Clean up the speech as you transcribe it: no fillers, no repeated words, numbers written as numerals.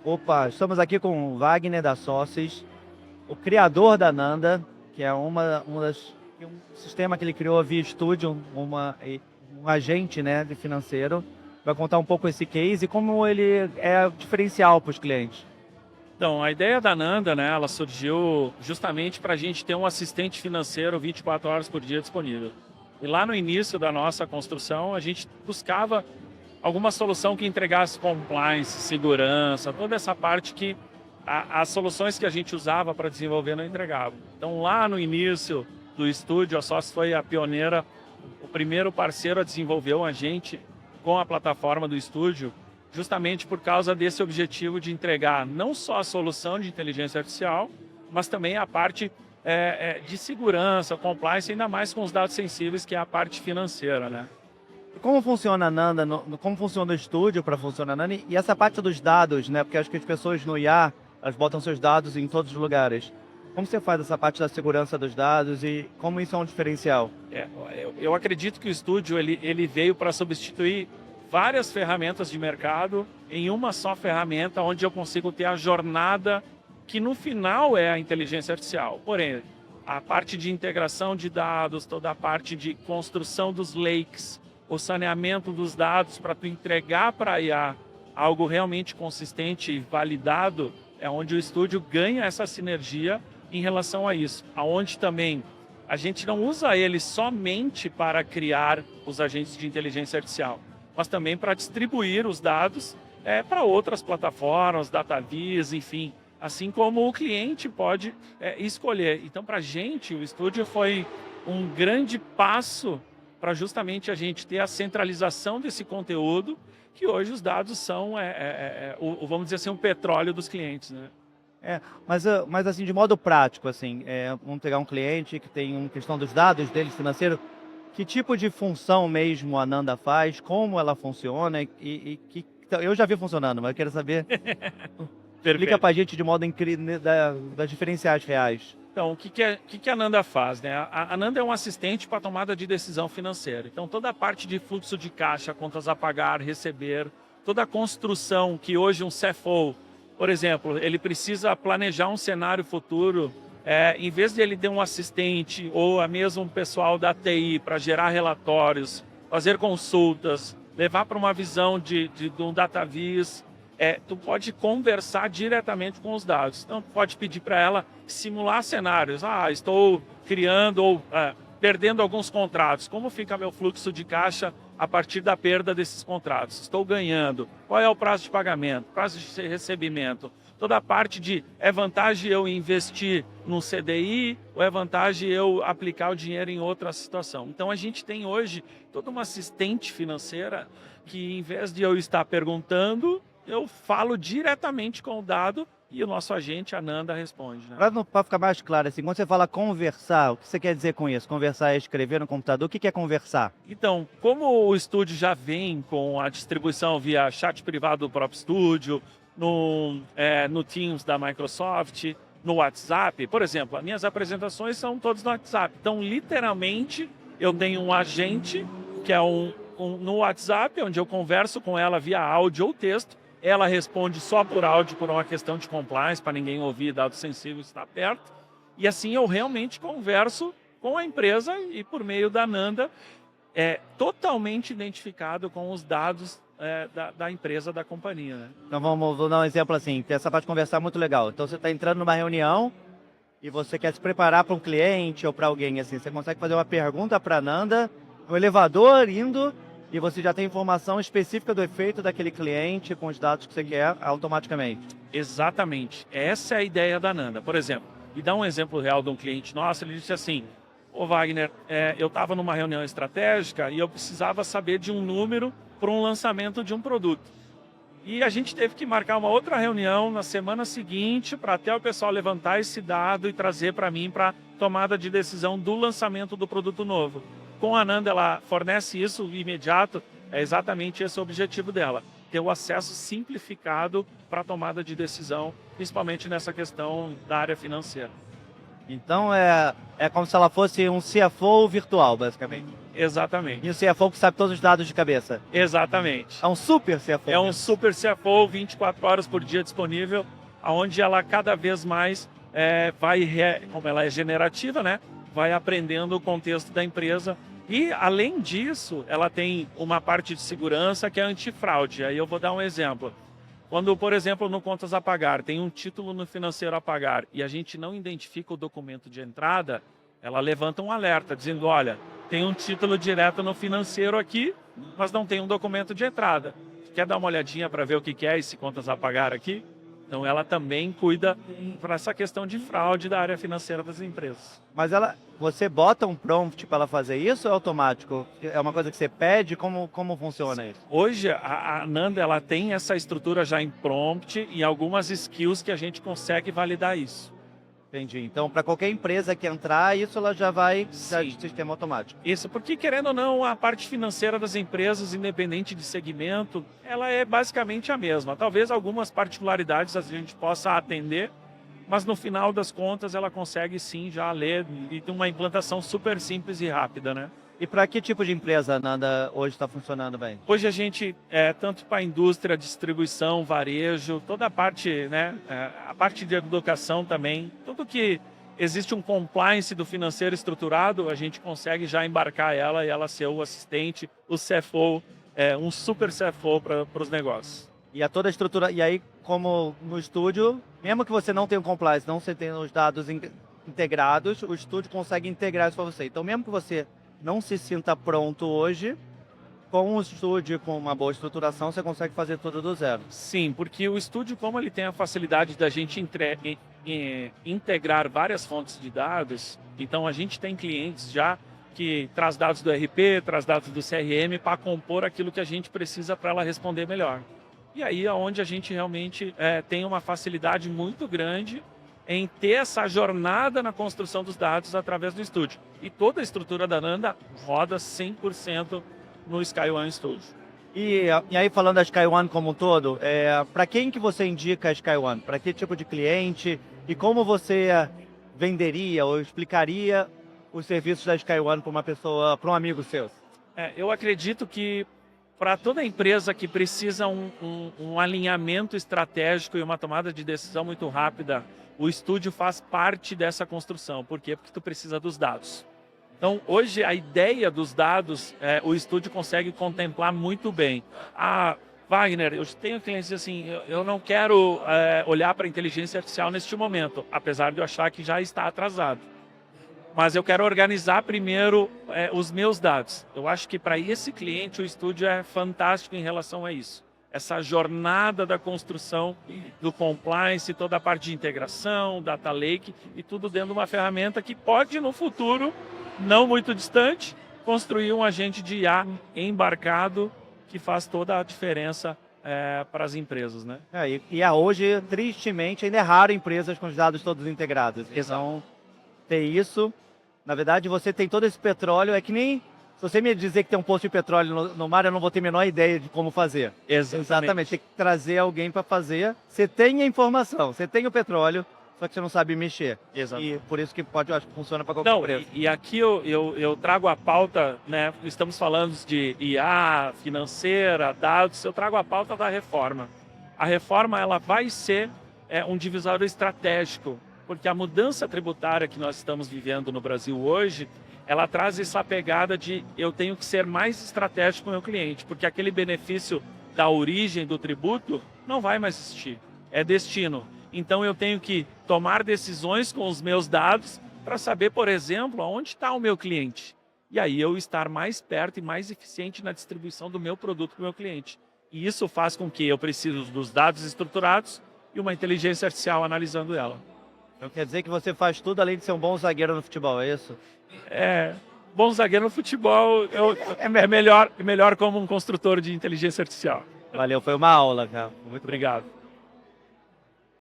Opa, estamos aqui com o Wagner da Sócis, o criador da Nanda, que é um sistema que ele criou via Studio, um agente, né, de financeiro. Vai contar um pouco esse case e como ele é diferencial para os clientes. Então, a ideia da Nanda, né, ela surgiu justamente para a gente ter um assistente financeiro 24 horas por dia disponível. E lá no início da nossa construção, a gente buscava alguma solução que entregasse compliance, segurança, toda essa parte que as soluções que a gente usava para desenvolver não entregavam. Então, lá no início do estúdio, a Sócio foi a pioneira, o primeiro parceiro a desenvolver um agente com a plataforma do estúdio, justamente por causa desse objetivo de entregar não só a solução de inteligência artificial, mas também a parte de segurança, compliance, ainda mais com os dados sensíveis, que é a parte financeira, né? E como funciona a Nanda, como funciona o estúdio para funcionar a Nanda e essa parte dos dados, né? Porque acho que as pessoas no IA, elas botam seus dados em todos os lugares. Como você faz essa parte da segurança dos dados e como isso é um diferencial? Eu acredito que o estúdio ele veio para substituir várias ferramentas de mercado em uma só ferramenta, onde eu consigo ter a jornada que no final é a inteligência artificial. Porém, a parte de integração de dados, toda a parte de construção dos lakes, o saneamento dos dados para tu entregar para a IA algo realmente consistente e validado, é onde o estúdio ganha essa sinergia em relação a isso. Aonde também a gente não usa ele somente para criar os agentes de inteligência artificial, mas também para distribuir os dados para outras plataformas, DataVis, enfim, assim como o cliente pode escolher. Então, para a gente, o estúdio foi um grande passo para justamente a gente ter a centralização desse conteúdo, que hoje os dados são, vamos dizer assim, o petróleo dos clientes, né? Mas assim, de modo prático, assim, vamos pegar um cliente que tem uma questão dos dados dele financeiro, que tipo de função mesmo a Nanda faz, como ela funciona então, eu já vi funcionando, mas eu quero saber, explica Perfeito. pra gente de modo incrível, das diferenciais reais. Então, o que a Nanda faz, né? A Nanda é um assistente para tomada de decisão financeira. Então, toda a parte de fluxo de caixa, contas a pagar, receber, toda a construção que hoje um CFO, por exemplo, ele precisa planejar um cenário futuro, em vez de ele ter um assistente ou mesmo um pessoal da TI para gerar relatórios, fazer consultas, levar para uma visão de um DataVis, tu pode conversar diretamente com os dados. Então, tu pode pedir para ela simular cenários. Estou criando ou perdendo alguns contratos. Como fica meu fluxo de caixa a partir da perda desses contratos? Estou ganhando. Qual é o prazo de pagamento? Prazo de recebimento? Toda a parte de vantagem eu investir no CDI ou é vantagem eu aplicar o dinheiro em outra situação? Então, a gente tem hoje toda uma assistente financeira que, em vez de eu estar perguntando, eu falo diretamente com o dado e o nosso agente, a Nanda, responde, né? Para ficar mais claro, assim, quando você fala conversar, o que você quer dizer com isso? Conversar é escrever no computador, o que é conversar? Então, como o estúdio já vem com a distribuição via chat privado do próprio estúdio, no Teams da Microsoft, no WhatsApp, por exemplo, as minhas apresentações são todas no WhatsApp. Então, literalmente, eu tenho um agente que é no WhatsApp, onde eu converso com ela via áudio ou texto. Ela responde só por áudio, por uma questão de compliance, para ninguém ouvir, dados sensíveis está perto. E assim eu realmente converso com a empresa e por meio da Nanda totalmente identificado com os dados da empresa, da companhia, né? Então vou dar um exemplo assim, que essa parte de conversar é muito legal. Então você está entrando numa reunião e você quer se preparar para um cliente ou para alguém, assim, você consegue fazer uma pergunta para a Nanda, no elevador indo, e você já tem informação específica do efeito daquele cliente com os dados que você quer automaticamente. Exatamente. Essa é a ideia da Nanda. Por exemplo, e dá um exemplo real de um cliente nosso, ele disse assim: ô Wagner, eu estava numa reunião estratégica e eu precisava saber de um número para um lançamento de um produto. E a gente teve que marcar uma outra reunião na semana seguinte para até o pessoal levantar esse dado e trazer para mim para tomada de decisão do lançamento do produto novo. Com a Nanda, ela fornece isso imediato, é exatamente esse o objetivo dela, ter o acesso simplificado para a tomada de decisão, principalmente nessa questão da área financeira. Então é como se ela fosse um CFO virtual, basicamente. Exatamente. E o CFO que sabe todos os dados de cabeça. Exatamente. É um super CFO. É um super CFO 24 horas por dia disponível, onde ela cada vez mais como ela é generativa, né? Vai aprendendo o contexto da empresa. E, além disso, ela tem uma parte de segurança que é antifraude. Aí eu vou dar um exemplo. Quando, por exemplo, no Contas a Pagar, tem um título no financeiro a pagar e a gente não identifica o documento de entrada, ela levanta um alerta dizendo, olha, tem um título direto no financeiro aqui, mas não tem um documento de entrada. Quer dar uma olhadinha para ver o que é esse Contas a Pagar aqui? Então, ela também cuida para essa questão de fraude da área financeira das empresas. Mas você bota um prompt para ela fazer isso ou é automático? É uma coisa que você pede? Como funciona isso? Hoje, a Ananda ela tem essa estrutura já em prompt e algumas skills que a gente consegue validar isso. Entendi. Então, para qualquer empresa que entrar, isso ela já vai de sistema automático. Isso, porque querendo ou não, a parte financeira das empresas, independente de segmento, ela é basicamente a mesma. Talvez algumas particularidades a gente possa atender, mas no final das contas ela consegue sim já ler e tem uma implantação super simples e rápida, né? E para que tipo de empresa a Nanda hoje está funcionando bem? Hoje a gente, tanto para a indústria, distribuição, varejo, toda a parte, né, a parte de educação também, tudo que existe um compliance do financeiro estruturado, a gente consegue já embarcar ela e ela ser o assistente, o CFO, um super CFO para os negócios. E toda a estrutura, e aí como no estúdio, mesmo que você não tenha um compliance, não você tenha os dados integrados, o estúdio consegue integrar isso para você. Então mesmo que você não se sinta pronto hoje, com um estúdio, com uma boa estruturação, você consegue fazer tudo do zero. Sim, porque o estúdio, como ele tem a facilidade da gente integrar várias fontes de dados, então a gente tem clientes já que traz dados do RP, traz dados do CRM para compor aquilo que a gente precisa para ela responder melhor. E aí é onde a gente realmente tem uma facilidade muito grande em ter essa jornada na construção dos dados através do estúdio. E toda a estrutura da Nanda roda 100% no SkyOne Studio. E aí falando da SkyOne como um todo, para quem que você indica a SkyOne? Para que tipo de cliente? E como você venderia ou explicaria os serviços da SkyOne para uma pessoa, para um amigo seu? Eu acredito que para toda empresa que precisa um alinhamento estratégico e uma tomada de decisão muito rápida, o estúdio faz parte dessa construção. Por quê? Porque tu precisa dos dados. Então, hoje, a ideia dos dados, o estúdio consegue contemplar muito bem. Wagner, eu tenho clientes assim, eu não quero olhar para a inteligência artificial neste momento, apesar de eu achar que já está atrasado. Mas eu quero organizar primeiro os meus dados. Eu acho que para esse cliente o estúdio é fantástico em relação a isso. Essa jornada da construção do compliance, toda a parte de integração, data lake e tudo dentro de uma ferramenta que pode no futuro, não muito distante, construir um agente de IA embarcado que faz toda a diferença para as empresas, né? Hoje, tristemente, ainda é raro empresas com os dados todos integrados. Então, ter isso, na verdade, você tem todo esse petróleo, é que nem se você me dizer que tem um poço de petróleo no mar, eu não vou ter a menor ideia de como fazer. Exatamente, tem que trazer alguém para fazer. Você tem a informação, você tem o petróleo, só que você não sabe mexer. Exatamente. E por isso que acho que funciona para qualquer empresa. E aqui eu trago a pauta, né? Estamos falando de IA, financeira, dados, eu trago a pauta da reforma. A reforma ela vai ser um divisório estratégico, porque a mudança tributária que nós estamos vivendo no Brasil hoje, ela traz essa pegada de eu tenho que ser mais estratégico com o meu cliente, porque aquele benefício da origem do tributo não vai mais existir, é destino. Então eu tenho que tomar decisões com os meus dados para saber, por exemplo, onde está o meu cliente. E aí eu estar mais perto e mais eficiente na distribuição do meu produto para o meu cliente. E isso faz com que eu precise dos dados estruturados e uma inteligência artificial analisando ela. Então quer dizer que você faz tudo além de ser um bom zagueiro no futebol, é isso? Bom zagueiro no futebol é melhor como um construtor de inteligência artificial. Valeu, foi uma aula, cara. Muito obrigado.